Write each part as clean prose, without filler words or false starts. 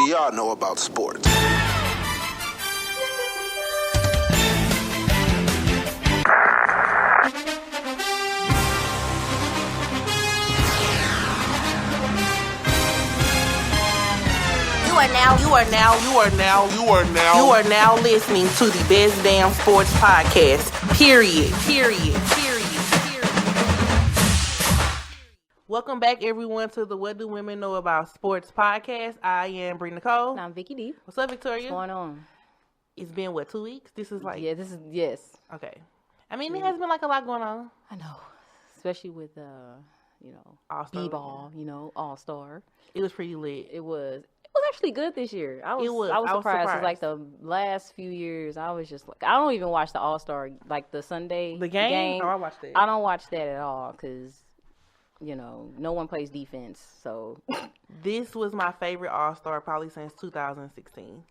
do y'all know about sports? You are now listening to the best damn sports podcast. Period. Welcome back, everyone, to the What Do Women Know About Sports podcast. I am Bree Nicole. And I'm Vicky D. What's up, Victoria? What's going on? It's been, 2 weeks? Yes. Okay. I mean, it has been like a lot going on. I know. Especially with, All-Star. B-ball, All-Star. It was pretty lit. It was actually good this year. I was surprised. It was like the last few years, I was just like, I don't even watch the All-Star, like the Sunday. The game? Oh, I watched it. I don't watch that at all because, no one plays defense, so. This was my favorite All-Star probably since 2016.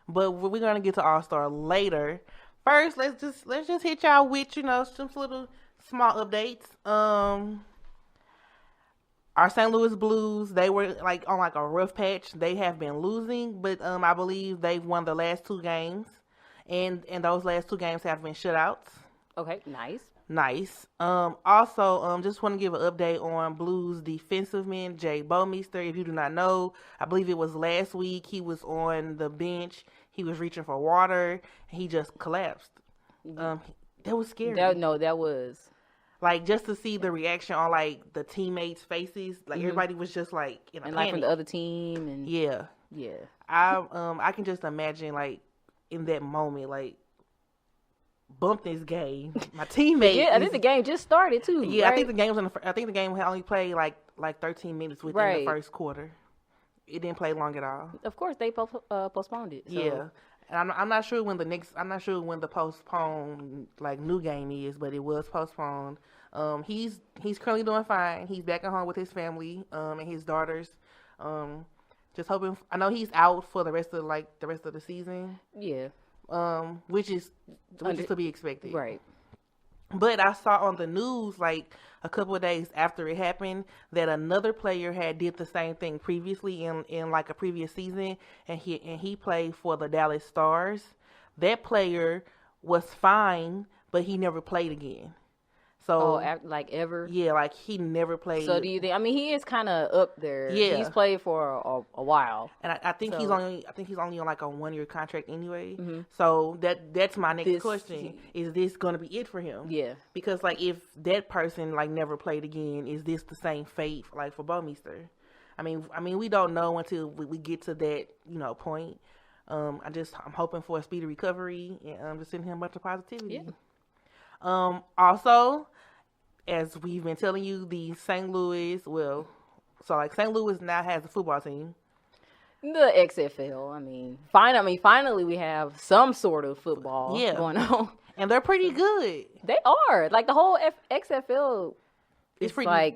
But we're going to get to All-Star later. First, let's just hit y'all with, some little small updates. Our St. Louis Blues, they were on a rough patch. They have been losing, but I believe they've won the last 2 games, and those last 2 games have been shutouts. Okay, nice. Also, just want to give an update on Blues defenseman Jay Bouwmeester. If you do not know, I believe it was last week. He was on the bench. He was reaching for water, and he just collapsed. That was scary. That was. Just to see the reaction on, the teammates' faces. Everybody was just, in a panic. From the other team. And Yeah. I can just imagine, in that moment, bump this game. My teammate. Yeah, I think the game just started, too. Yeah, right? I think the game was I think the game had only played, 13 minutes within the first quarter. It didn't play long at all. Of course, they postponed it. So. Yeah. And I'm not sure when the postponed new game is, but it was postponed. He's currently doing fine. He's back at home with his family and his daughters. Just hoping. I know he's out for the rest of the season. Yeah. Which is to be expected. Right. But I saw on the news a couple of days after it happened that another player had did the same thing previously in a previous season, and he played for the Dallas Stars. That player was fine, but he never played again. So ever? Yeah, he never played. So do you think? I mean, he is kind of up there. Yeah, he's played for a while, and I think he's only on a 1-year contract anyway. Mm-hmm. So that's my next question: is this going to be it for him? Yeah, because if that person never played again, is this the same fate for Bouwmeester? I mean, we don't know until we get to that point. I'm hoping for a speedy recovery, and I'm just sending him a bunch of positivity. Yeah. Also, as we've been telling you, the St. Louis, St. Louis now has a football team. The XFL. Finally we have some sort of football going on. And they're pretty good. They are. The whole XFL, it's pretty,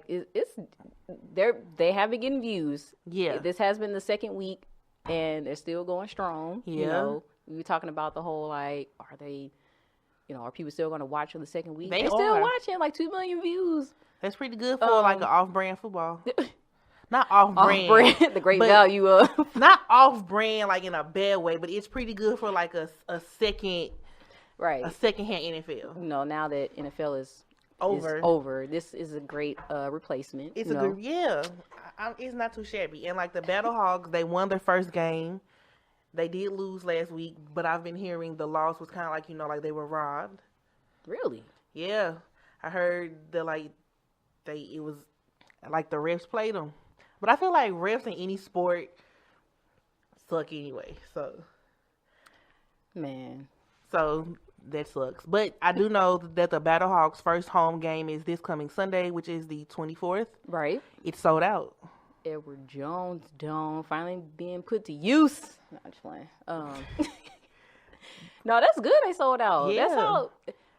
they have been getting views. Yeah. This has been the second week, and they're still going strong. Yeah. We were talking about the whole, are they... are people still going to watch for the second week? They're still watching, 2 million views. That's pretty good for an off-brand football. Not off-brand. Off-brand, the great value of. Not off-brand, in a bad way, but it's pretty good for, a second... Right. A second-hand NFL. Now that NFL is over, this is a great replacement. It's a good, it's not too shabby. And, the BattleHawks, they won their first game. They did lose last week, but I've been hearing the loss was kind of they were robbed. Really? Yeah. I heard that, it was, the refs played them. But I feel like refs in any sport suck anyway, so. Man. So, that sucks. But I do know that the BattleHawks' first home game is this coming Sunday, which is the 24th. Right. It's sold out. Edward Jones Dome finally being put to use. No, I'm just playing. No, that's good. They sold out. Yeah. That's all.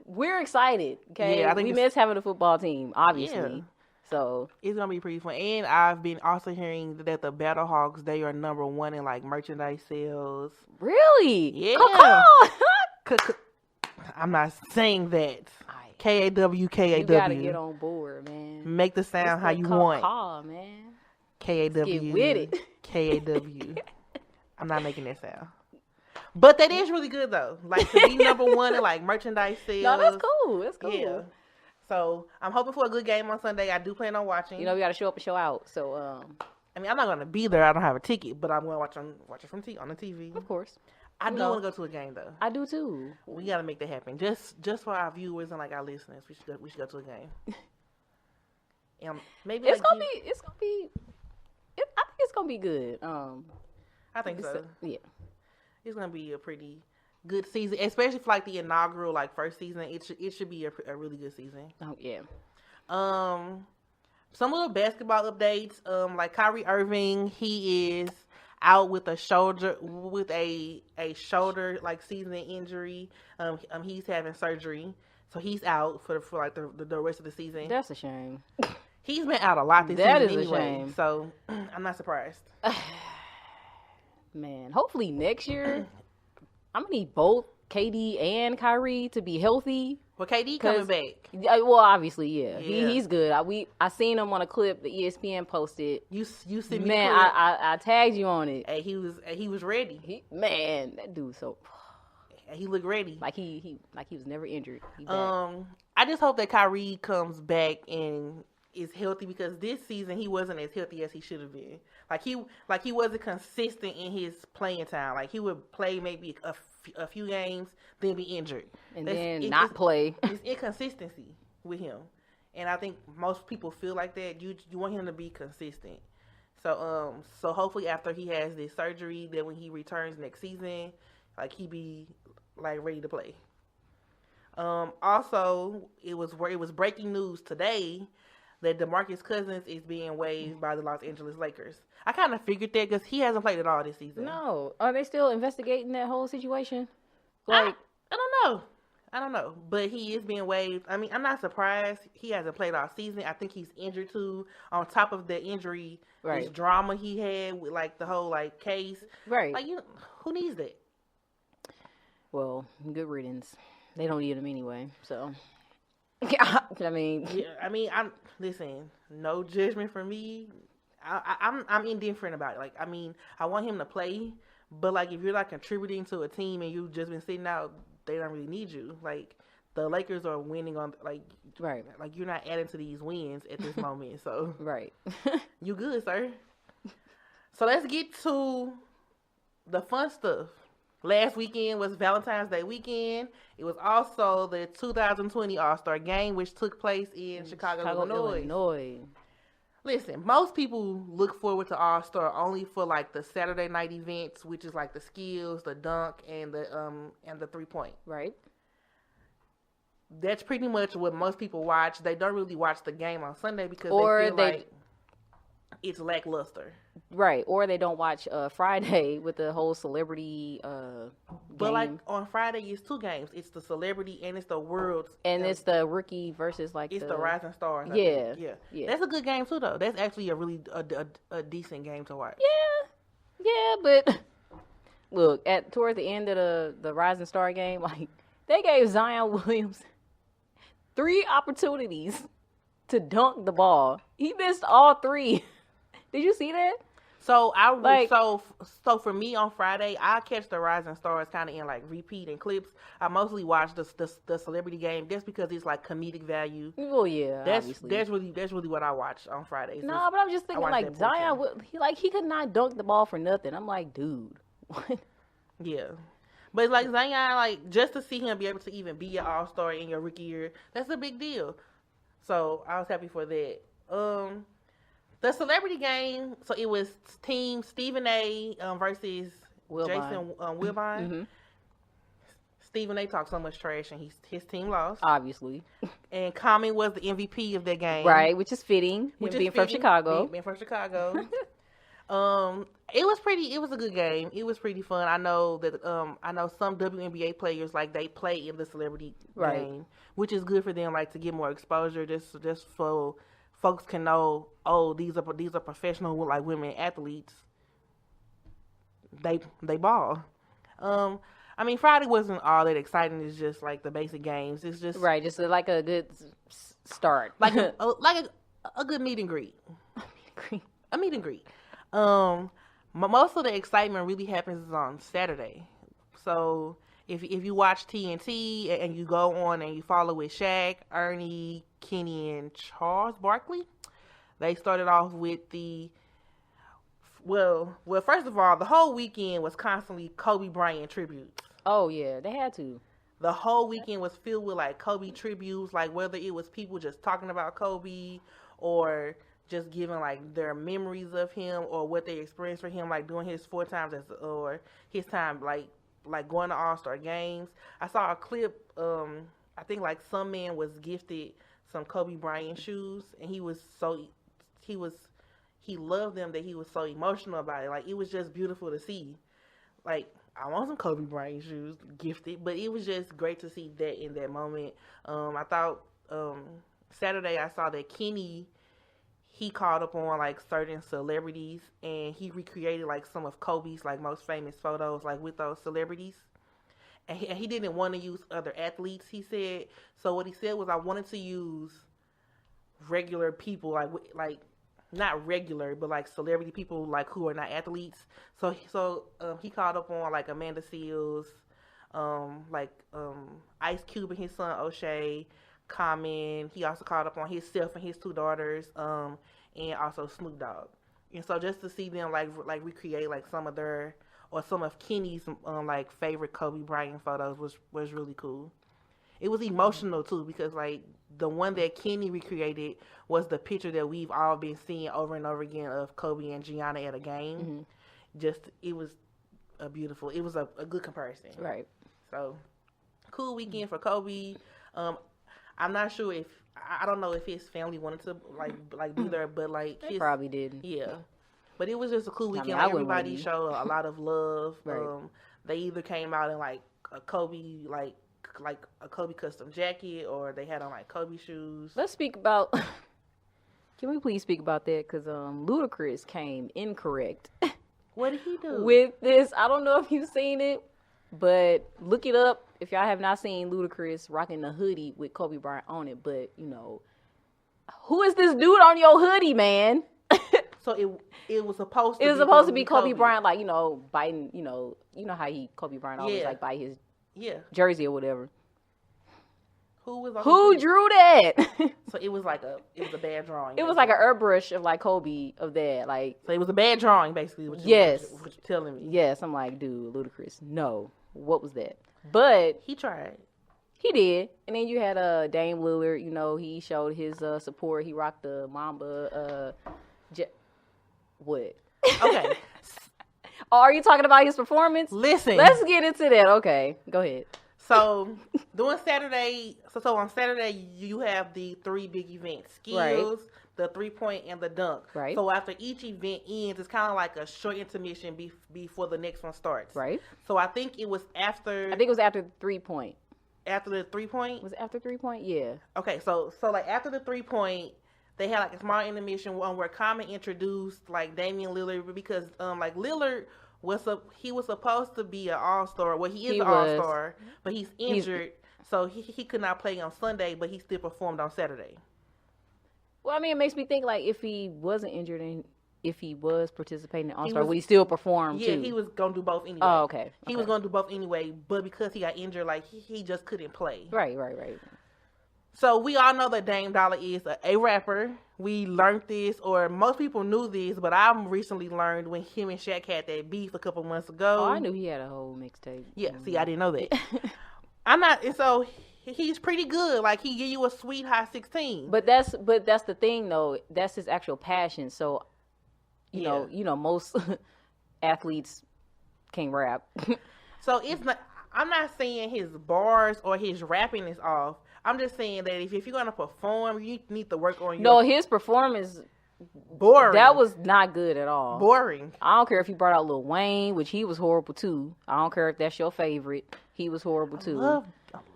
We're excited. Okay, yeah, I think we miss having a football team, obviously. Yeah. So it's gonna be pretty fun. And I've been also hearing that the BattleHawks, they are number 1 in merchandise sales. Really? Yeah. I'm not saying that. KAW. You gotta get on board, man. Make the sound how you want. Man. K-A-W. Get with it. K-A-W. I'm not making that sound. But that is really good, though. Like, to be number one in, like, merchandise sales. No, that's cool. That's cool. Yeah. So, I'm hoping for a good game on Sunday. I do plan on watching. You know, we got to show up and show out. So, I mean, I'm not going to be there. I don't have a ticket. But I'm going to watch it on the TV. Of course. I do want to go to a game, though. I do, too. We got to make that happen. Just for our viewers and, like, our listeners. We should go to a game. And maybe I think it's going to be good. I think so. Yeah. It's gonna be a pretty good season, especially for like the inaugural like first season. It should be a really good season. Oh yeah. Some little basketball updates. Like Kyrie Irving, he is out with a shoulder like season injury. He's having surgery, so he's out for like the rest of the season. That's a shame. He's been out a lot this season anyway, a shame. So I'm not surprised. Man, hopefully next year, I'm gonna need both KD and Kyrie to be healthy. Well, KD coming back. Well, obviously, yeah. He's good. I seen him on a clip that ESPN posted. You sent me. Man, I tagged you on it. Hey, he was ready. Man, that dude so. He looked ready. Like he was never injured. I just hope that Kyrie comes back and is healthy, because this season he wasn't as healthy as he should have been. Like he wasn't consistent in his playing time. Like he would play maybe a few games, then be injured, and then not play. It's inconsistency with him, and I think most people feel like that. You want him to be consistent. So hopefully after he has this surgery, then when he returns next season, like he be like ready to play. Also, it was breaking news today that Demarcus Cousins is being waived by the Los Angeles Lakers. I kind of figured that because he hasn't played at all this season. No. Are they still investigating that whole situation? Like, I don't know. But he is being waived. I mean, I'm not surprised. He hasn't played all season. I think he's injured too. On top of the injury, this drama he had with like the whole like case. Right. Like, who needs that? Well, good riddance. They don't need him anyway, so... I'm listen. No judgment from me. I'm indifferent about it. Like, I mean, I want him to play, but like, if you're not contributing to a team and you've just been sitting out, they don't really need you. Like, the Lakers are winning on like you're not adding to these wins at this moment. So you good, sir. So let's get to the fun stuff. Last weekend was Valentine's Day weekend. It was also the 2020 All-Star Game, which took place in Chicago, Illinois. Listen, most people look forward to All-Star only for like the Saturday night events, which is like the skills, the dunk, and the 3-point. Right. That's pretty much what most people watch. They don't really watch the game on Sunday because they feel like it's lackluster. Right, or they don't watch Friday with the whole celebrity game. But like on Friday, it's 2 games. It's the celebrity and it's the world. And it's the rookie versus like it's the rising stars. Yeah. That's a good game too, though. That's actually a really a decent game to watch. Yeah, but look toward the end of the rising star game, like they gave Zion Williams 3 opportunities to dunk the ball. He missed all 3. Did you see that? So so for me on Friday, I catch the Rising Stars kind of in like repeat and clips. I mostly watch the celebrity game just because it's like comedic value. Well, yeah, that's really what I watch on Fridays. No, but I'm just thinking like Zion, he could not dunk the ball for nothing. I'm like, dude, what? Yeah, but it's like Zion, like just to see him be able to even be an All-Star in your rookie year, that's a big deal. So I was happy for that. The celebrity game, so it was team Stephen A. Versus Wilbon. Jason Wilbon. Mm-hmm. Stephen A. talked so much trash, and his team lost. Obviously. And Common was the MVP of that game. Right, which is fitting. Being from Chicago. Being from Chicago. It was a good game. It was pretty fun. I know that I know some WNBA players like they play in the celebrity game, which is good for them, like to get more exposure, just for folks can know, oh, these are professional like women athletes. They ball. I mean, Friday wasn't all that exciting. It's just like the basic games. It's just just like a good start, like a good meet and greet. a meet and greet. Most of the excitement really happens on Saturday. So if you watch TNT and you go on and you follow with Shaq, Ernie, Kenny, and Charles Barkley, they started off with well, first of all, the whole weekend was constantly Kobe Bryant tributes. Oh yeah, they had to. The whole weekend was filled with like Kobe tributes, like whether it was people just talking about Kobe or just giving like their memories of him or what they experienced for him, like doing his 4 times or his time like going to All-Star games. I saw a clip. I think like some man was gifted some Kobe Bryant shoes, and he loved them that he was so emotional about it. Like it was just beautiful to see. Like I want some Kobe Bryant shoes gifted, but it was just great to see that in that moment. I thought Saturday I saw that Kenny, he called up on like certain celebrities and he recreated like some of Kobe's like most famous photos like with those celebrities. And he didn't want to use other athletes, he said. So what he said was, I wanted to use regular people, like not regular, but like celebrity people like who are not athletes. So he called up on like Amanda Seales, Ice Cube and his son O'Shea, Common. He also called up on himself and his 2 daughters, and also Snoop Dogg. And so just to see them like recreate like some of Kenny's like favorite Kobe Bryant photos was really cool. It was emotional too, because like the one that Kenny recreated was the picture that we've all been seeing over and over again of Kobe and Gianna at a game. Mm-hmm. It was a good comparison. Right. So cool weekend for Kobe. I'm not sure I don't know if his family wanted to like be there, but like they probably didn't. Yeah. But it was just a cool weekend. I mean, everybody showed a lot of love. Right. They either came out in like a Kobe like a Kobe custom jacket, or they had on like Kobe shoes. Let's speak about. Can we please speak about that? Because Ludacris came incorrect. What did he do with this? I don't know if you've seen it, but look it up if y'all have not seen Ludacris rocking the hoodie with Kobe Bryant on it. But you know, who is this dude on your hoodie, man? So it was supposed to. It was supposed to be Kobe Bryant, like biting. You know how Kobe Bryant always like bite his jersey or whatever. Who drew that? So it was a bad drawing. It was like an airbrush of like Kobe of that, like. So it was a bad drawing, basically. What you're telling me. Yes, I'm like, dude, Ludacris. No, what was that? But he tried. He did, and then you had Dame Lillard. You know, he showed his support. He rocked the Mamba. What? Okay. Are you talking about his performance? Listen. Let's get into that. Okay, go ahead. So, on Saturday, you have the 3 big events: skills, the 3-point, and the dunk. Right. So after each event ends, it's kind of like a short intermission before the next one starts. Right. So I think it was after. I think it was after the 3-point. After the 3-point? Was it after 3-point? Yeah. Okay, so like after the 3-point, they had like a small intermission one where Common introduced like Damian Lillard, because like Lillard was supposed to be an all-star. Well, he is an all-star, but he's injured, so he could not play on Sunday, but he still performed on Saturday. Well, I mean, it makes me think like if he wasn't injured and if he was participating in all-star, would he still perform too? Yeah, he was gonna do both anyway. Oh, okay. He was gonna do both anyway, but because he got injured, like he just couldn't play. Right. So we all know that Dame Dollar is a rapper. We learned this, or most people knew this, but I recently learned when him and Shaq had that beef a couple months ago. Oh, I knew he had a whole mixtape. Yeah, see, I didn't know that. And so he's pretty good. Like, he give you a sweet high 16. But that's the thing, though. That's his actual passion. So, you know, most athletes can't rap. So it's not. I'm not saying his bars or his rapping is off. I'm just saying that if you're gonna perform, you need to work on your. No, his performance. Boring. That was not good at all. Boring. I don't care if you brought out Lil Wayne, which he was horrible too. I don't care if that's your favorite. He was horrible too.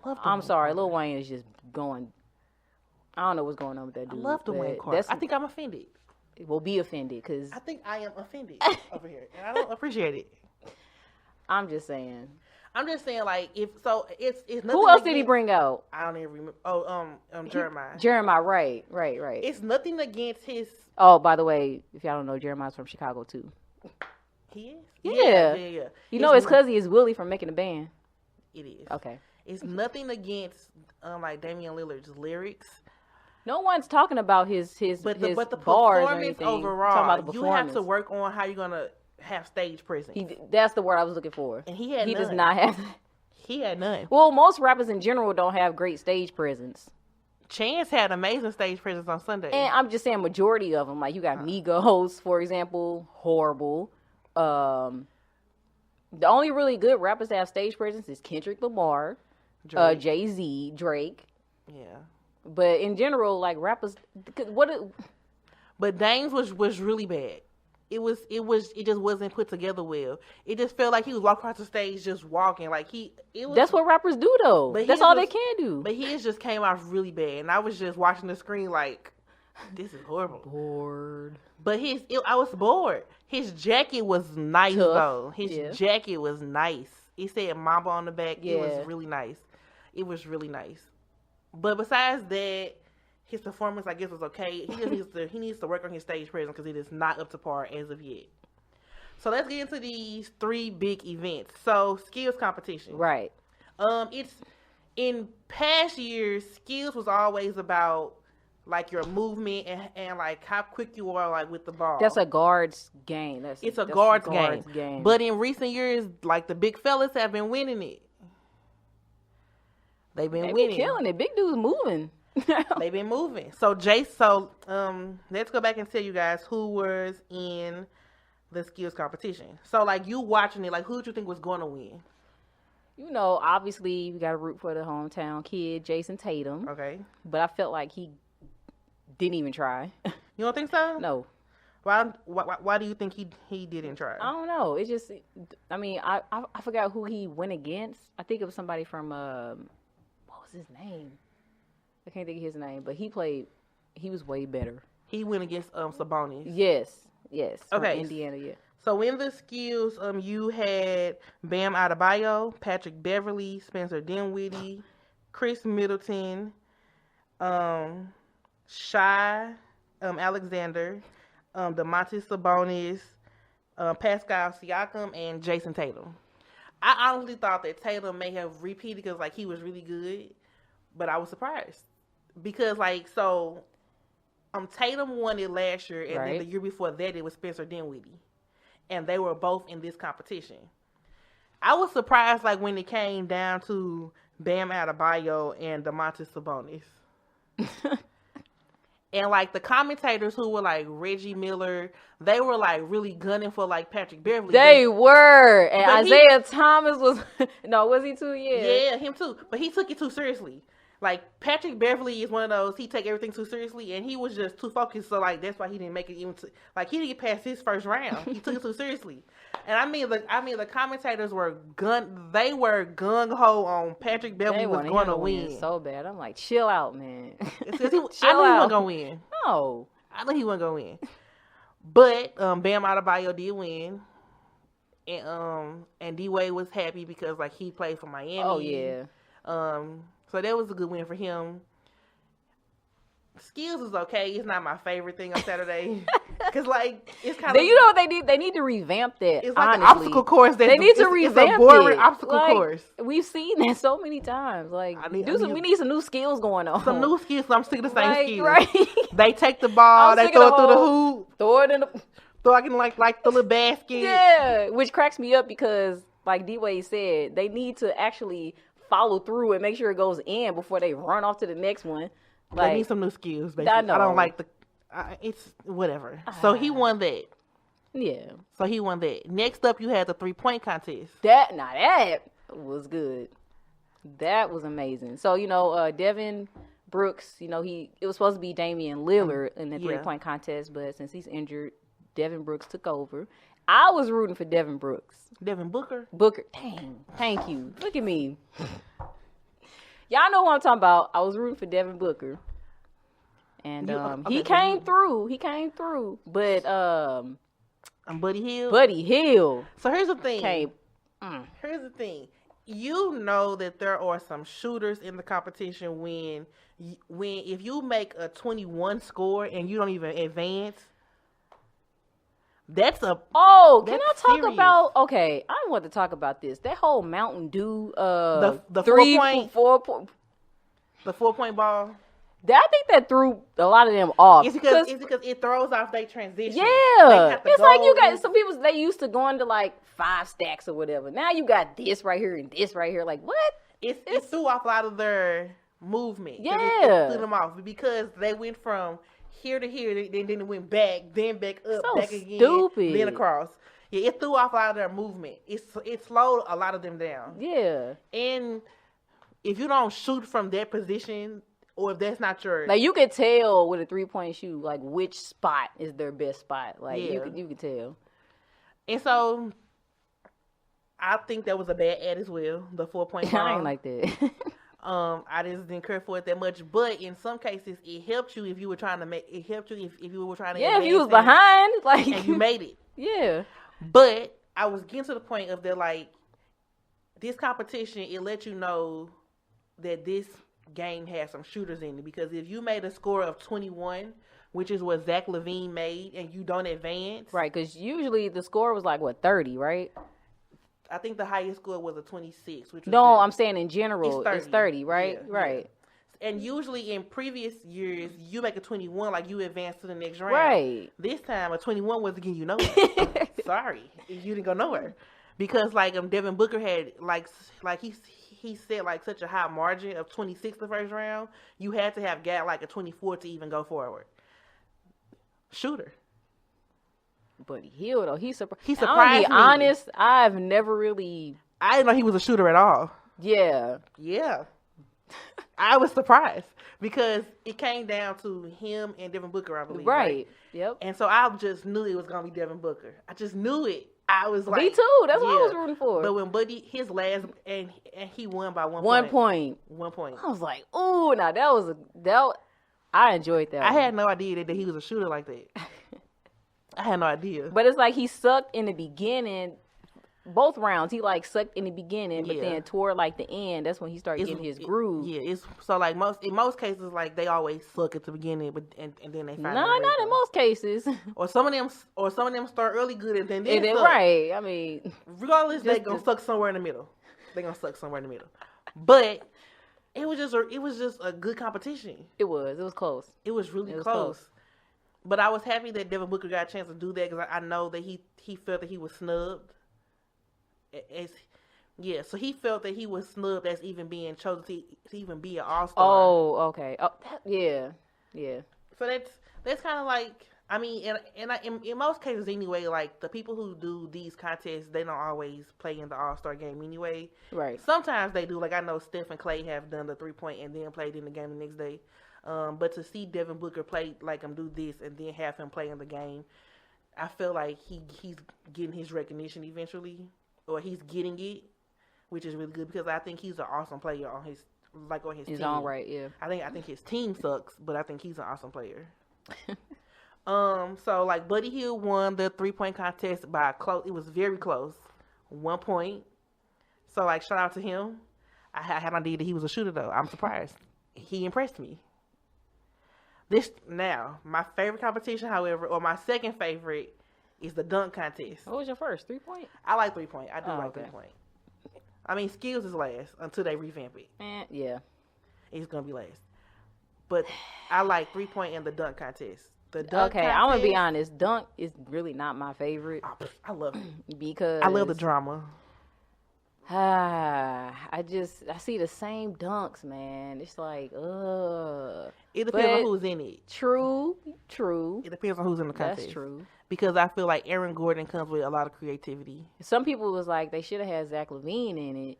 I'm sorry, Lil Wayne is just going. I don't know what's going on with that dude. I love the Wayne Carter. I think I'm offended. Well, be offended, because I think I am offended over here, and I don't appreciate it. I'm just saying. I'm just saying, like, it's nothing. Who else did he bring out? I don't even remember. Oh, Jeremiah. Jeremiah, right. It's nothing against his. Oh, by the way, if y'all don't know, Jeremiah's from Chicago too. He is. Yeah. You know, it's because he is Willie from Making a Band. It is. Okay. It's nothing against like Damian Lillard's lyrics. No one's talking about his but the bars performance overall. You have to work on how you're gonna have stage presence. That's the word I was looking for. And he had none. Does not have. He had none. Well, most rappers in general don't have great stage presence. Chance had amazing stage presence on Sunday. And I'm just saying majority of them. Like, you got Migos, for example, horrible. The only really good rappers that have stage presence is Kendrick Lamar, Jay-Z, Drake. Yeah. But in general, like, rappers, But Dame's was really bad. It just wasn't put together well. It just felt like he was walking across the stage just walking. Like that's what rappers do though. That's all they can do. But his just came off really bad. And I was just watching the screen like, this is horrible. Bored. But I was bored. His jacket was nice though. His jacket was nice. It said Mamba on the back. Yeah. It was really nice. It was really nice. But besides that, his performance, I guess, was okay. He needs to work on his stage presence because it is not up to par as of yet. So let's get into these 3 big events. So skills competition, right? It's in past years, skills was always about like your movement and like how quick you are like with the ball. That's a guard's game. It's a guard's game. But in recent years, like the big fellas have been winning it. They've been winning, killing it. Big dudes moving. They've been moving. So let's go back and tell you guys who was in the skills competition. So like you watching it, like who did you think was going to win? You know, obviously we got to root for the hometown kid, Jason Tatum. Okay. But I felt like he didn't even try. You don't think so? No. Why do you think he didn't try? I don't know. It's just, I mean, I forgot who he went against. I think it was somebody from what was his name? I can't think of his name, but he was way better. He went against Sabonis. Yes. From Okay. Indiana, yeah. So in the skills, you had Bam Adebayo, Patrick Beverly, Spencer Dinwiddie, Chris Middleton, Shai Alexander, Demarcus Sabonis, Pascal Siakam, and Jason Tatum. I honestly thought that Tatum may have repeated because like he was really good, but I was surprised. Because, Tatum won it last year, and then the year before that, it was Spencer Dinwiddie. And they were both in this competition. I was surprised, when it came down to Bam Adebayo and Demarcus Sabonis. And, the commentators who were, Reggie Miller, they were, really gunning for, Patrick Beverly. They were. And Isaiah Thomas was... No, was he too? Yeah. Yeah, him too. But he took it too seriously. Patrick Beverly is one of those, he take everything too seriously, and he was just too focused, so, that's why he didn't make it even to, he didn't get past his first round. He took it too seriously. And the commentators were gung-ho on Patrick Beverly was going to win. So bad. I'm like, chill out, man. I knew he wasn't going to win. No. I knew he wasn't going to win. But, Bam Adebayo did win. And D-Wade was happy because, he played for Miami. Oh, yeah. So that was a good win for him. Skills is okay. It's not my favorite thing on Saturday. Because, it's kind of... You know what they need? They need to revamp that, It's honestly. An obstacle course. They need to revamp it. It's a boring obstacle course. We've seen that so many times. We need some new skills going on. Some new skills. So I'm sick of the same skills. Right. They take the ball. They throw it through the hoop. Throw it in the... Throw it in, the little basket. Yeah. Which cracks me up because, D-Wade said, they need to actually... follow through and make sure it goes in before they run off to the next one. They need some new skills, basically. I don't like it's whatever. So he won that. Yeah. So he won that. Next up, you had the 3-point contest. That was good. That was amazing. So, Devin Brooks, it was supposed to be Damian Lillard in the 3-point contest, but since he's injured, Devin Brooks took over. I was rooting for Devin Brooks. Devin Booker? Dang. Thank you. Look at me. Y'all know what I'm talking about. I was rooting for Devin Booker. And he came through. But Buddy Hield? Buddy Hield. So here's the thing. Came. Here's the thing. you know that there are some shooters in the competition when if you make a 21 score and you don't even advance, that's a Oh, can I that's talk serious. about? Okay, I want to talk about this. That whole Mountain Dew, the 4 point. the 4-point ball. I think that threw a lot of them off. It's because it throws off their transition. Yeah, it's like you got some people. They used to go into like 5 stacks or whatever. Now you got this right here and this right here. Like what? It threw off a lot of their movement. Yeah, it threw them off because they went from here to here, then it went back, then back up, so back again, stupid. then across. Yeah, it threw off a lot of their movement. It slowed a lot of them down. Yeah, and if you don't shoot from that position, or if that's not your like you could tell with a 3-point shoot, like which spot is their best spot. Like Yeah. you could tell. And so I think that was a bad ad as well. The 4-point ball. I ain't like that. I just didn't care for it that much, but in some cases, it helped you if you were trying to make. It helped you if you were trying to. Yeah, if you was advance behind, like and you made it. Yeah, But I was getting to the point of that, like this competition, it let you know that this game has some shooters in it, because if you made a score of 21, which is what Zach LaVine made, and you don't advance, right? Because usually the score was like what 30, right? I think the highest score was a 26. Which was No, good. I'm saying in general, it's 30, right? Yeah, right. Yeah. And usually in previous years, you make a 21, like you advance to the next round. Right. This time, a 21 wasn't getting you nowhere. Sorry, you didn't go nowhere, because like Devin Booker had like he set like such a high margin of 26 the first round. You had to have got like a 24 to even go forward. Shooter. But Hill though, he surprised. surprised I'll be me. honest, I've never really. I didn't know he was a shooter at all. Yeah. Yeah. I was surprised because it came down to him and Devin Booker, I believe. Right. Yep. And so I just knew it was gonna be Devin Booker. I just knew it. I was like, Me too. That's what I was yeah. rooting for. But when Buddy, his last, and he won by 1 1 point. point. 1 point. I was like, ooh, now I enjoyed that. I one. had no idea that he was a shooter like that. I had no idea. But it's like he sucked in the beginning. Both rounds, he like sucked in the beginning, but Yeah. then toward like the end, that's when he started getting his groove. Yeah, it's so like in most cases, like they always suck at the beginning, but and then they find No, not in most cases. Or some of them start early good and then suck. Right. I mean, Regardless, they gonna suck somewhere in the middle. They gonna suck somewhere in the middle. But it was just a good competition. it was close. It was really It was close. But I was happy that Devin Booker got a chance to do that, because I know that he felt that he was snubbed. So he felt that he was snubbed as even being chosen to even be an all-star. Oh, okay. Oh, yeah. So that's kind of like, I mean, in most cases anyway, like the people who do these contests, they don't always play in the all-star game anyway. Right. Sometimes they do. Like I know Steph and Clay have done the 3-point and then played in the game the next day. But to see Devin Booker play like him do this and then have him play in the game, I feel like he's getting his recognition eventually, or he's getting it, which is really good, because I think he's an awesome player on his His team. own right, yeah. I think his team sucks, but I think he's an awesome player. So like Buddy Hield won the 3-point contest by it was very close, 1 point. So like shout out to him. I had no idea that he was a shooter though. I'm surprised. He impressed me. My favorite competition, however, or my second favorite, is the dunk contest. What was your first 3-point? I like 3-point. I do like okay. 3-point. I mean, skills is last until they revamp it. Yeah. It's gonna be last. But I like 3-point and the dunk contest. The dunk Okay, I'm gonna be honest. Dunk is really not my favorite I love it. because I love the drama. I see the same dunks, man. It's like, It depends on who's in it. True. It depends on who's in the contest. That's true. Because I feel like Aaron Gordon comes with a lot of creativity. Some people was like they should have had Zach LaVine in it.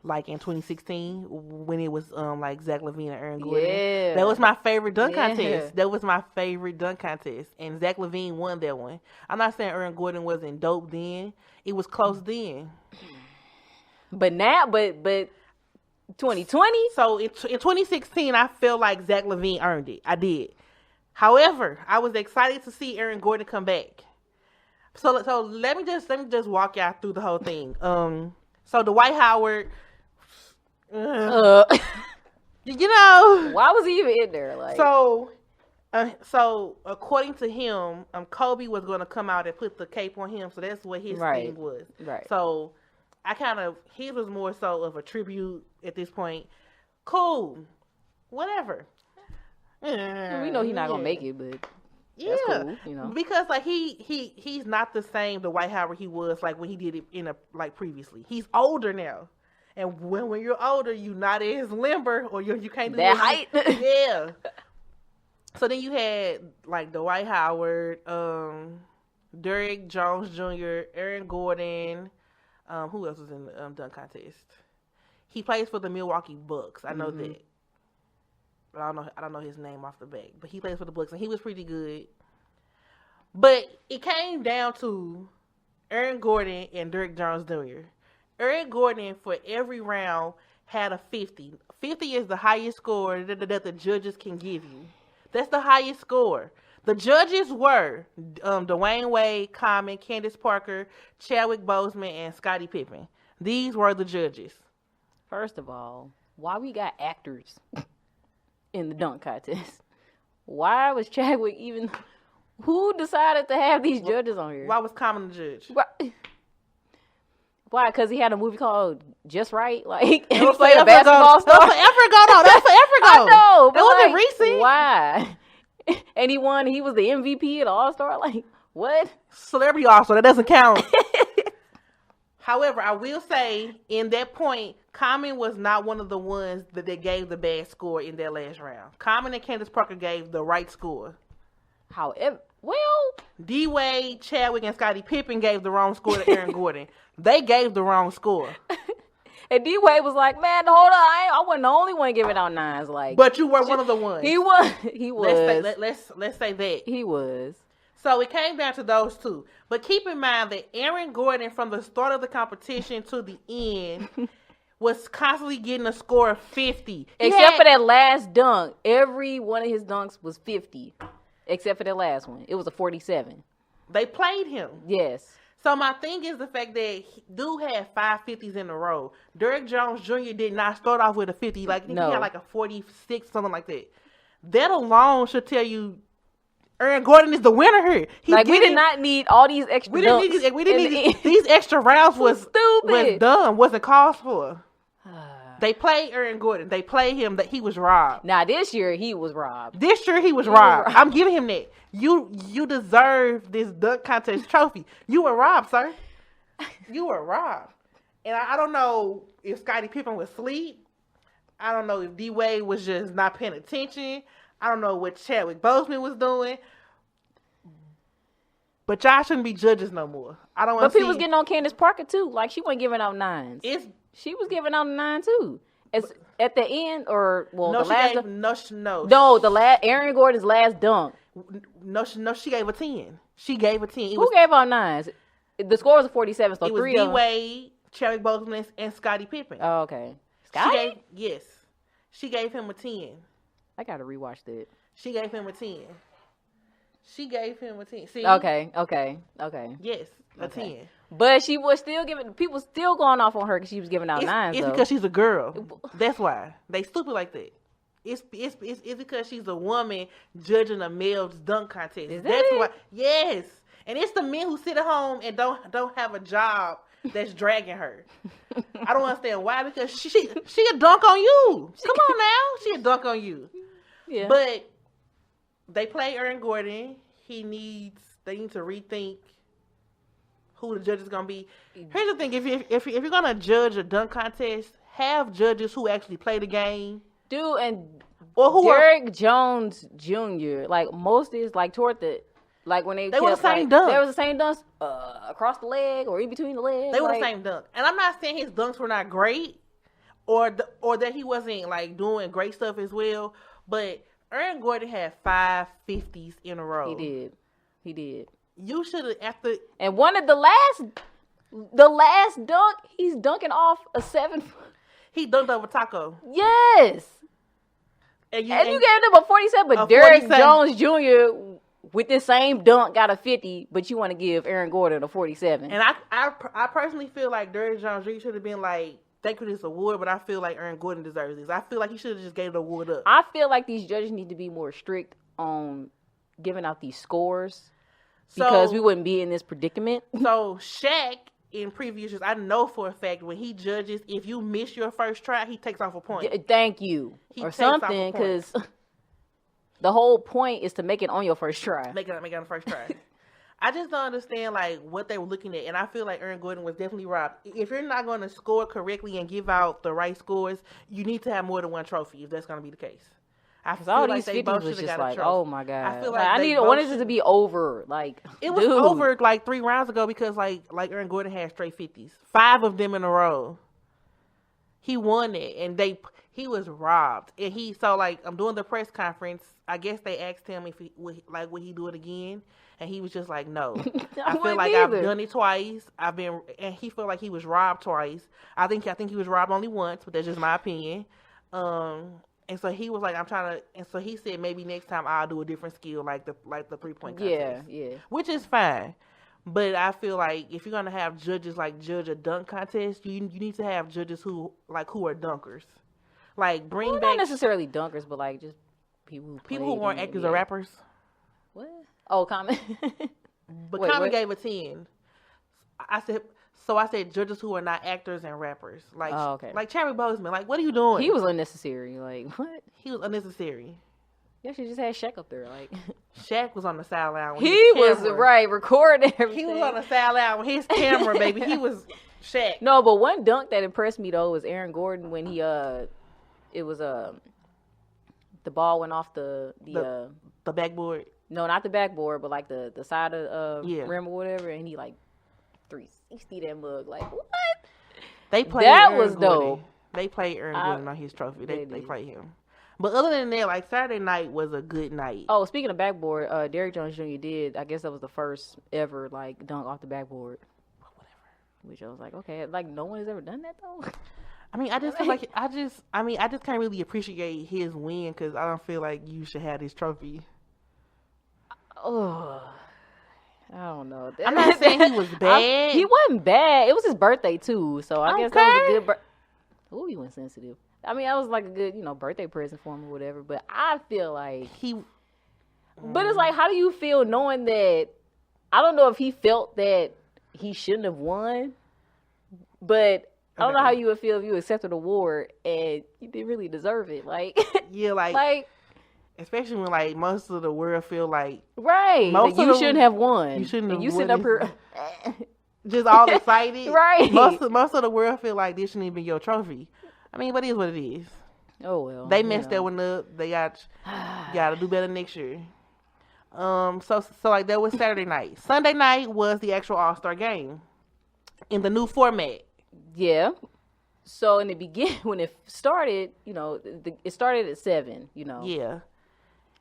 Like in 2016 when it was like Zach LaVine and Aaron Gordon. Yeah. That was my favorite dunk contest. That was my favorite dunk contest. And Zach LaVine won that one. I'm not saying Aaron Gordon wasn't dope then. It was close then. But 2020? So in 2016, I feel like Zach LaVine earned it. I did. However, I was excited to see Aaron Gordon come back. So let me just walk y'all through the whole thing. So Dwight Howard, you know. Why was he even in there? Like, so according to him, Kobe was going to come out and put the cape on him. So that's what his thing was. Right. So his was more so of a tribute at this point. Cool, whatever. We know he's not gonna make it, but that's cool, you know. Because like he's not the same Dwight Howard he was like when he did it previously. He's older now, and when you're older, you're not as limber or you can't do that height. Yeah. So then you had like Dwight Howard, Derrick Jones Jr., Aaron Gordon. Who else was in the dunk contest? He plays for the Milwaukee Bucks. I know that. But I don't know his name off the bat. But he plays for the Bucks, and he was pretty good. But it came down to Aaron Gordon and Derrick Jones Jr. Aaron Gordon, for every round, had a 50. 50 is the highest score that the judges can give you. That's the highest score. The judges were Dwayne Wade, Common, Candace Parker, Chadwick Boseman, and Scottie Pippen. These were the judges. First of all, why we got actors in the dunk contest? Why was Chadwick even? Who decided to have these judges on here? Why was Common the judge? Why? Because he had a movie called Just Right, like and he played a basketball star. That was forever ago, though. That was forever ago. I know, but that wasn't recent. Why? And he won. He was the MVP at All Star. Like what? Celebrity All-Star. That doesn't count. However, I will say, in that point, Common was not one of the ones that they gave the bad score in that last round. Common and Candace Parker gave the right score. However, D. Wade, Chadwick, and Scottie Pippen gave the wrong score to Aaron Gordon. They gave the wrong score. And D. Wade was like, man, hold on, I wasn't the only one giving out nines. Like, but you were one of the ones. He was. Let's say that. He was. So it came down to those two. But keep in mind that Aaron Gordon, from the start of the competition to the end, was constantly getting a score of 50. Except for that last dunk. Every one of his dunks was 50. Except for that last one. It was a 47. They played him. Yes. So my thing is the fact that dude had 5 50s in a row. Derrick Jones Jr. did not start off with a 50. Like, he had like a 46, something like that. That alone should tell you Aaron Gordon is the winner here. We did not need all these extra dunks. We didn't need these extra rounds was stupid. Was dumb. Wasn't called for. They played Aaron Gordon. They played him that he was robbed. Now this year he was robbed. Robbed. I'm giving him that. You deserve this dunk contest trophy. You were robbed, sir. You were robbed. And I don't know if Scottie Pippen was asleep. I don't know if D Wade was just not paying attention. I don't know what Chadwick Boseman was doing. But y'all shouldn't be judges no more. I don't want to see. But people was getting on Candace Parker too. Like, she wasn't giving out nines. She was giving out a 9 too. It's at the end, or the last. No, the last Aaron Gordon's last dunk. No, she gave a 10. She gave a 10. Who gave out nines? The score was a 47. So it was three D of them. Wade, Chadwick Boseman, and Scottie Pippen. Oh, okay. Scottie? She gave him a 10. I gotta rewatch that. She gave him a 10. See? Okay. Yes, a 10. But she was still giving. People still going off on her because she was giving out nines. It's because she's a girl. That's why they stupid like that. It's because she's a woman judging a male's dunk contest. That's why. Yes, and it's the men who sit at home and don't have a job that's dragging her. I don't understand why, because she a dunk on you. Come on now, she a dunk on you. Yeah. But they play Aaron Gordon. They need to rethink who the judge is gonna be. Here's the thing: if you're gonna judge a dunk contest, have judges who actually play the game. Dude, and or Derrick Jones Jr. Like most is like toward the when they were the same dunk. They were the same dunks across the leg or in between the legs. They were the same dunk, and I'm not saying his dunks were not great, or that he wasn't like doing great stuff as well. But Aaron Gordon had 5 50s in a row. He did. You should have after. And one of the last dunk, he's dunking off a 7. He dunked over Taco. Yes. And you gave him a 47, but Derrick Jones Jr. with this same dunk got a 50, but you want to give Aaron Gordon a 47. And I personally feel like Derrick Jones Jr. should have been like, thank you for this award, but I feel like Aaron Gordon deserves this. I feel like he should have just gave the award up. I feel like these judges need to be more strict on giving out these scores because we wouldn't be in this predicament. So Shaq in previous years, I know for a fact when he judges, if you miss your first try, he takes off a point. Yeah, thank you. Or something, because the whole point is to make it on your first try. Make it on the first try. I just don't understand like what they were looking at, and I feel like Aaron Gordon was definitely robbed. If you're not going to score correctly and give out the right scores, you need to have more than one trophy if that's going to be the case. I feel all like these 50s was just like, oh my god! I feel like I wanted it to be over. Like it was over like 3 rounds ago because like Aaron Gordon had straight 50s, 5 of them in a row. He won it, and he was robbed. And I'm doing the press conference. I guess they asked him if would he do it again, and he was just like, no. I feel like I've done it twice. And he felt like he was robbed twice. I think he was robbed only once, but that's just my opinion. And so he was like, and so he said maybe next time I'll do a different skill, like the 3-point contest. Yeah. Which is fine. But I feel like if you're gonna have judges like judge a dunk contest, you need to have judges who are dunkers. Like bring back not necessarily dunkers, but like just people who weren't actors or rappers. What? Oh, Common. But Common gave a 10. I said judges who are not actors and rappers. Like, okay. Like Chadwick Boseman. Like, what are you doing? He was unnecessary. Like, what? He was unnecessary. Yeah, she just had Shaq up there. Like, Shaq was on the sideline. He was recording everything. He was on the sideline with his camera, baby. He was Shaq. No, but one dunk that impressed me though was Aaron Gordon when he it was the ball went off the backboard. No, not the backboard, but like the side of rim or whatever, and he like 360 that mug. Like what? They played that Aaron was Gordon. dope. They played Aaron Gordon on his trophy. They played him. But other than that, like Saturday night was a good night. Oh, speaking of backboard, Derrick Jones Jr. did. I guess that was the first ever like dunk off the backboard. Whatever. Which I was like, okay, like no one has ever done that though. I mean, I just feel like I just can't really appreciate his win because I don't feel like you should have this trophy. Oh, I don't know. I'm not saying he was bad. He wasn't bad. It was his birthday too, so I guess that was a good. Oh, he went sensitive. I mean, that was like a good, birthday present for him or whatever. But I feel like But it's like, how do you feel knowing that? I don't know if he felt that he shouldn't have won, but I don't know how you would feel if you accepted an award and you didn't really deserve it. Like, yeah, like especially when like most of the world feel like that you shouldn't have won. You shouldn't have. You sitting up here just all excited, right? Most of the world feel like this shouldn't even be your trophy. I mean, but it is what it is. Oh well, they messed that one up. They got to do better next year. So like that was Saturday night. Sunday night was the actual All-Star game in the new format. Yeah. So in the beginning, when it started, it started at 7. Yeah.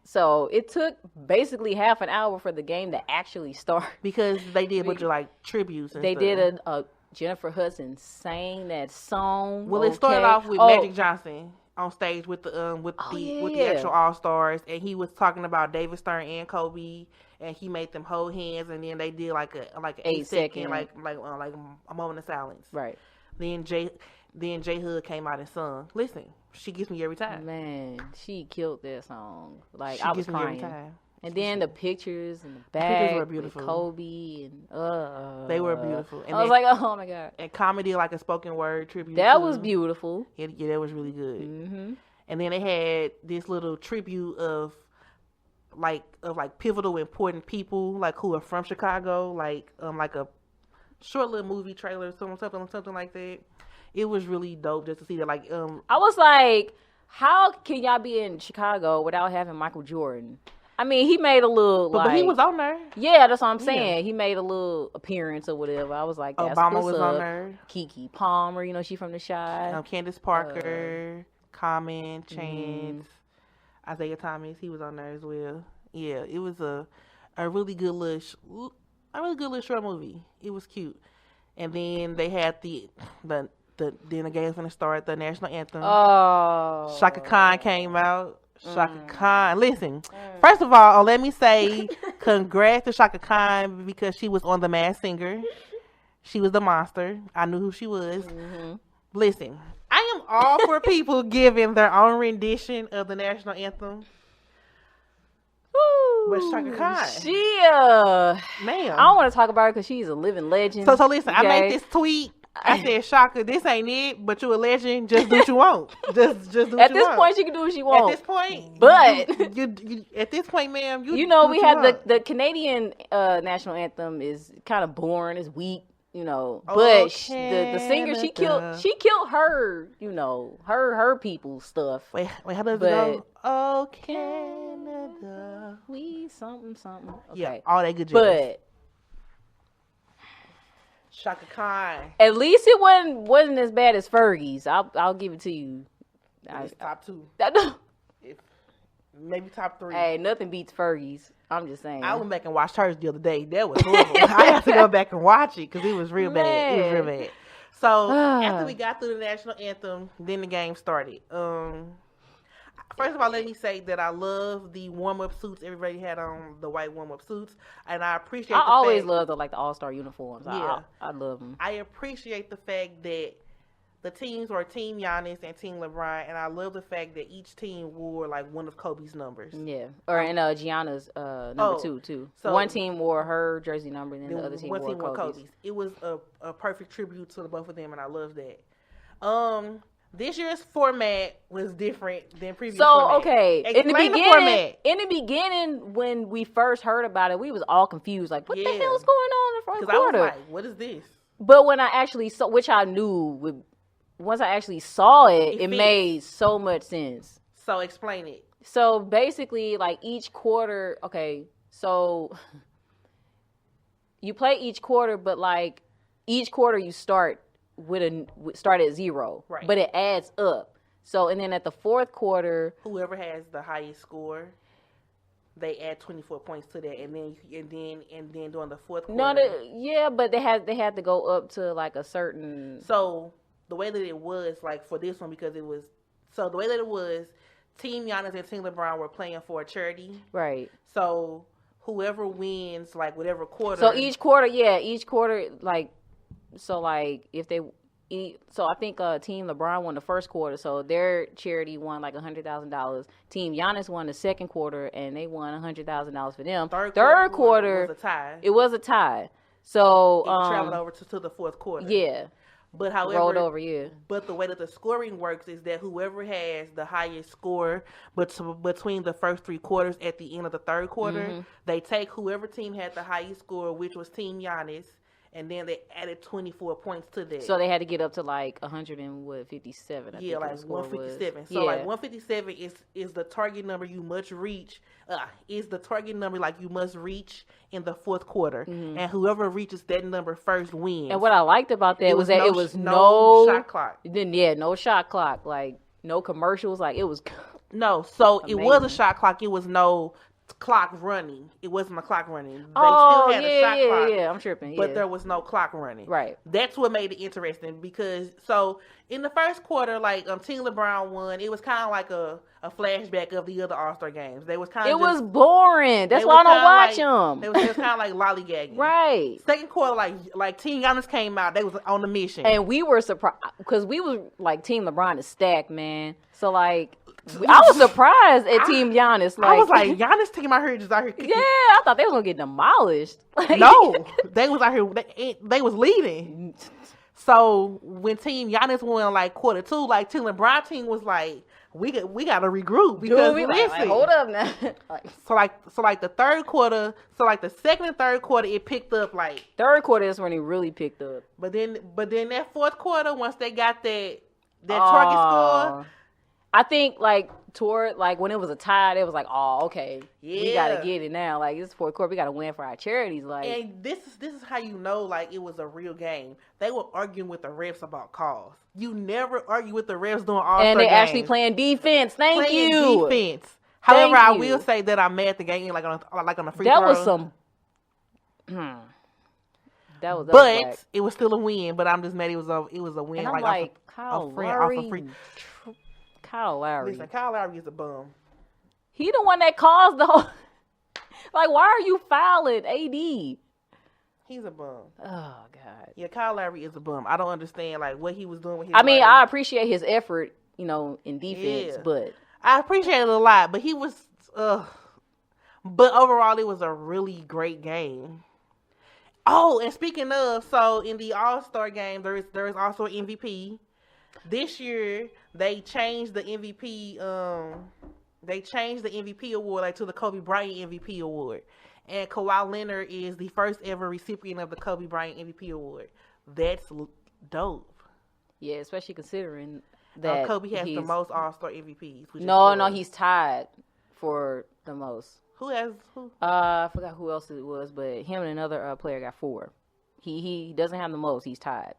So it took basically half an hour for the game to actually start because they did a bunch of like tributes. And they stuff. did a Jennifer Hudson sang that song. Well, it started off with Magic Johnson on stage with the actual All-Stars, and he was talking about David Stern and Kobe, and he made them hold hands, and then they did like an 8-second like a moment of silence. Right. Then J Hood came out and sung. Listen, she gets me every time. Man, she killed that song. Like she I was gets me every crying. time. And then the pictures in the back were beautiful. With Kobe and they were beautiful. And I was like, oh my god. And comedy like a spoken word tribute. That was beautiful. Yeah, that was really good. Mm-hmm. And then they had this little tribute of pivotal important people like who are from Chicago, like a short little movie trailer, something like that. It was really dope just to see that. Like I was like, how can y'all be in Chicago without having Michael Jordan? I mean, he made a little, but he was on there. Yeah, that's what I'm saying. Yeah. He made a little appearance or whatever. I was like, that's Obama what's was up. on there. Keke Palmer, she from the Chi. Candace Parker, Common, Chance, Isaiah Thomas. He was on there as well. Yeah, it was a really good little short movie. It was cute. And then they had then the game's gonna start, the national anthem. Oh, Shaka Khan came out. Shaka Khan. Listen, first of all, let me say, Congrats to Shaka Khan because she was on The Masked Singer. She was the monster. I knew who she was. Mm-hmm. Listen, I am all for people giving their own rendition of the national anthem. Ooh, but Shaka Khan, ma'am, I don't want to talk about her because she's a living legend. So listen, okay? I made this tweet. I said, Shaka, this ain't it, but you a legend. Just do what you want. Just do what you want. At this point, she can do what she wants. At this point, but you at this point, ma'am, you know, we had the Canadian national anthem is kind of boring, it's weak, you know. But the singer, she killed her, you know, her people's stuff. Wait, how does it go? Oh, Canada, we something. Okay. Yeah, all that good jazz. But Shaka Khan. At least it wasn't as bad as Fergie's. I'll give it to you. It's top 2. Maybe top 3. Hey, nothing beats Fergie's. I'm just saying. I went back and watched hers the other day. That was horrible. I had to go back and watch it because it was real bad. It was real bad. So after we got through the national anthem, then the game started. First of all, let me say that I love the warm-up suits. Everybody had on the white warm-up suits, and I appreciate. I always love the all-star uniforms. Yeah, I love them. I appreciate the fact that the teams were Team Giannis and Team LeBron, and I love the fact that each team wore like one of Kobe's numbers. Yeah, and Gianna's number 2 too. So one team wore her jersey number, and then the other team wore Kobe's. It was a perfect tribute to both of them, and I love that. This year's format was different than previous format. Okay, in the beginning, when we first heard about it, we was all confused. Like, what the hell is going on in the first quarter? I was like, what is this? But when I actually saw, which I knew, once I actually saw it, it made so much sense. So explain it. So basically, like each quarter, okay, so you play each quarter, but like each quarter you start at 0, right? But it adds up. So and then at the fourth quarter, whoever has the highest score, they add 24 points to that, and then during the fourth quarter. But they had to go up to like a certain. So the way that it was, like for this one, because it was the way that it was, Team Giannis and Team LeBron were playing for a charity, right? So whoever wins, like whatever quarter. So each quarter, like. So like if they, so I think Team LeBron won the first quarter, so their charity won like $100,000. Team Giannis won the second quarter, and they won $100,000 for them. Third quarter was a tie. It was a tie. So it traveled over to the fourth quarter. Yeah, but however, rolled over. Yeah. But the way that the scoring works is that whoever has the highest score between the first 3 quarters at the end of the third quarter, they take whoever team had the highest score, which was Team Giannis. And then they added 24 points to that. So they had to get up to like 157. Yeah, like 157. So like 157 is the target number you must reach. Is the target number like you must reach in the fourth quarter, and whoever reaches that number first wins. And what I liked about that was that it was no shot clock. No shot clock. Like no commercials. Like it was no. So amazing. It was a shot clock. It was no clock running. It wasn't a clock running. They still had a shot clock. Yeah, I'm tripping. But there was no clock running. Right. That's what made it interesting because in the first quarter, like Team LeBron won. It was kind of like a flashback of the other All-Star games. They was kind of was boring. That's why I don't watch them. It was kind of like lollygagging. Right. Second quarter, like Team Giannis came out. They was on the mission, and we were surprised because we was like Team LeBron is stacked, man. So like. I was surprised at Team Giannis. Like, I was like, Giannis team out here just out here kicking. Yeah, I thought they was gonna get demolished. No, they was out here. They was leading. So when Team Giannis won like quarter 2, like Team LeBron team was like, we got to regroup because like, hold up now. so like the third quarter, so like the second and third quarter, it picked up like third quarter is when it really picked up. But then that fourth quarter, once they got that target score. I think when it was a tie, it was like, oh, okay, we gotta get it now. Like it's fourth quarter, we gotta win for our charities. Like, and this is how you know like it was a real game. They were arguing with the refs about calls. You never argue with the refs doing All-Star and they games. Actually playing defense. Thank you. Defense. However, I will say that I'm mad at the game like on a free throw. That was some. But it was still a win. But I'm just mad it was a win. And I'm like Kyle Lowry. Kyle Lowry. Listen, Kyle Lowry is a bum. He the one that caused the whole. Like, why are you fouling AD? He's a bum. Oh God. Yeah, Kyle Lowry is a bum. I don't understand like what he was doing with his I mean, body. I appreciate his effort, you know, in defense, but I appreciate it a lot. But he was, but overall, it was a really great game. Oh, and speaking of, so in the All-Star game, there is also an MVP. This year, they changed the MVP. They changed the MVP award like to the Kobe Bryant MVP award, and Kawhi Leonard is the first ever recipient of the Kobe Bryant MVP award. That's dope. yeah, especially considering that Kobe has the most All-Star MVPs. No, he's tied for the most. Who has who? I forgot who else it was, but him and another player got 4. He doesn't have the most. He's tied.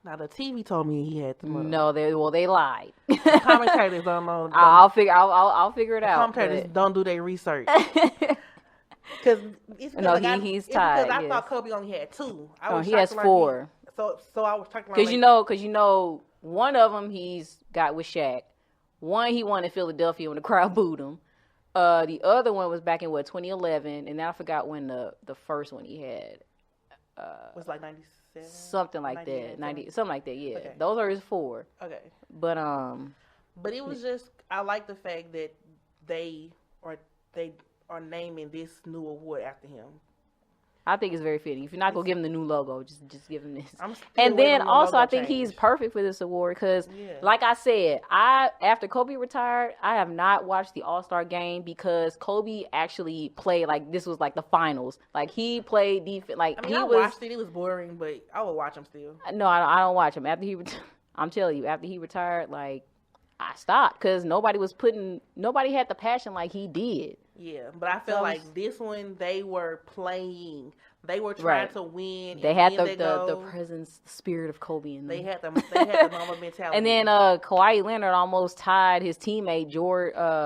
Now the TV told me he had the most. No, they lied. The commentators don't know. I'll figure it out. Commentators don't do their research. Because he's tied. Because I thought Kobe only had 2. He has 4. So I was talking because you know one of them he's got with Shaq. One he won in Philadelphia when the crowd booed him. The other one was back in 2011, and then I forgot when the first one he had. Was like 97. Something like that. 90, something like that. Yeah, okay. Those are his 4. Okay. But it was just I like the fact that they are naming this new award after him. I think it's very fitting. If you're not gonna give him the new logo, just give him this. And then also, I think he's perfect for this award because, like I said, after Kobe retired, I have not watched the All-Star game because Kobe actually played like this was like the finals. Like he played defense. Like I watched it. It was boring, but I would watch him still. No, I don't watch him after he. I'm telling you, after he retired, like I stopped because nobody had the passion like he did. Yeah, but I feel like this one, they were playing. They were trying to win. They had the presence, the spirit of Kobe in them. They had the Mamba mentality. And then Kawhi Leonard almost tied his teammate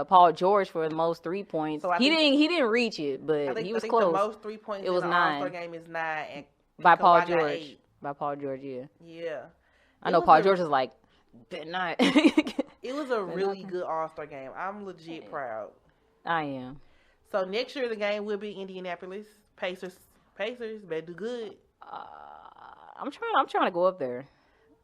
Paul George for the most 3 points. So he didn't reach it, but he was close. The most 3 points in the All-Star game is 9. And by Paul Kawhi George. got 8. By Paul George, yeah. Yeah. I know Paul George is like, bet not. It was a really good All-Star game. I'm legit proud. I am. So next year the game will be Indianapolis. Pacers better do good. I'm trying to go up there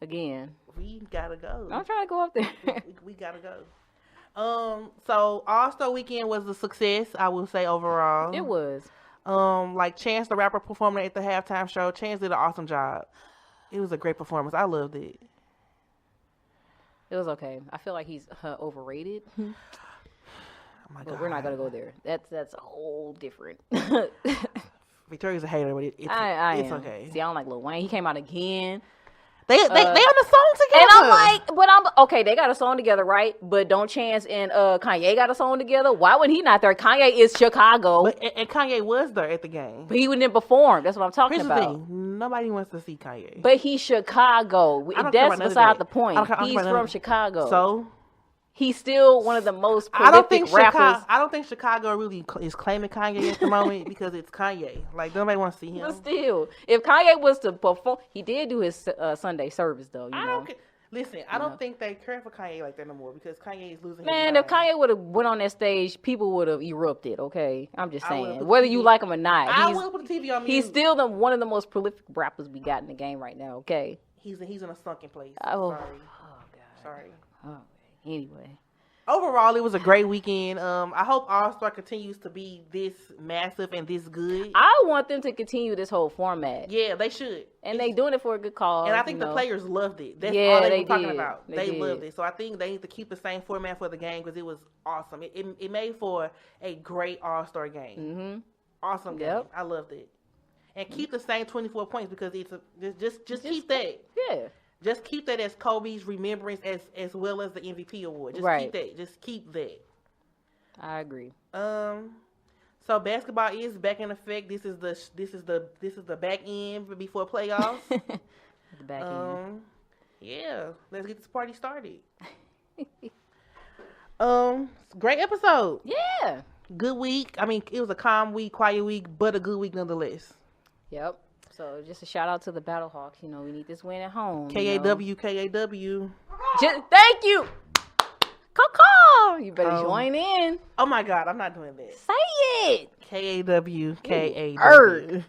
again. We gotta go. I'm trying to go up there. we gotta go. So All-Star Weekend was a success, I will say overall. It was. Like Chance the Rapper performing at the halftime show. Chance did an awesome job. It was a great performance. I loved it. It was okay. I feel like he's overrated. Oh my God. But we're not gonna go there. That's a whole different. Victoria's a hater, but it's okay. See, I don't like Lil Wayne. He came out again. They on a song together. And I'm like, but okay. They got a song together, right? But don't Chance and Kanye got a song together. Why would he not there? Kanye is Chicago, and Kanye was there at the game, but he wouldn't perform. That's what I'm talking about. Nobody wants to see Kanye, but he's Chicago. That's beside the point. He's from Chicago, so he's still one of the most prolific rappers. I don't think Chicago really is claiming Kanye at the moment because it's Kanye. Like, nobody wants to see him. But still, if Kanye was to perform, he did do his Sunday service, though. I don't think they care for Kanye like that no more because Kanye is losing his mind. if Kanye would have went on that stage, people would have erupted, okay? I'm just saying. Whether you like him or not. I will put the TV on mute. He's still one of the most prolific rappers we got in the game right now, okay? He's in a sunken place. Oh, sorry. Oh, God. Sorry. Oh, anyway. Overall, it was a great weekend. I hope All-Star continues to be this massive and this good. I want them to continue this whole format. Yeah, they should. And they doing it for a good cause. And I think the players loved it. That's all they were talking about. They loved it. So I think they need to keep the same format for the game because it was awesome. It made for a great All-Star game. Mm-hmm. Awesome game. I loved it. And keep the same 24 points because it's just keep that. Yeah. Just keep that as Kobe's remembrance as well as the MVP award. Keep that. Just keep that. I agree. So basketball is back in effect. This is the back end before playoffs. The back end. Yeah. Let's get this party started. Great episode. Yeah. Good week. I mean, it was a calm week, quiet week, but a good week nonetheless. Yep. So just a shout out to the BattleHawks. You know, we need this win at home. KAW. Thank you. Caw. You better join in. Oh my God, I'm not doing that. Say it. KAWKAW.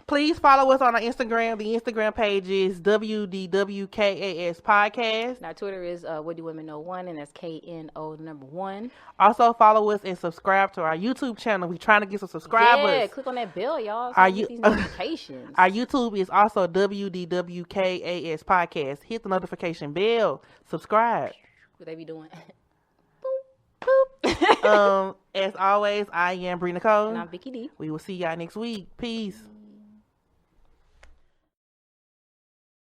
Please follow us on our Instagram. The Instagram page is WDWKAS Podcast. And our Twitter is What Do Women Know 1, and that's KNO1. Also follow us and subscribe to our YouTube channel. We're trying to get some subscribers. Yeah, click on that bell, y'all. So get these notifications. Our YouTube is also WDWKAS Podcast. Hit the notification bell. Subscribe. What they be doing? Boop. As always, I am Bree Nicole. And I'm Vicky D. We will see y'all next week. Peace.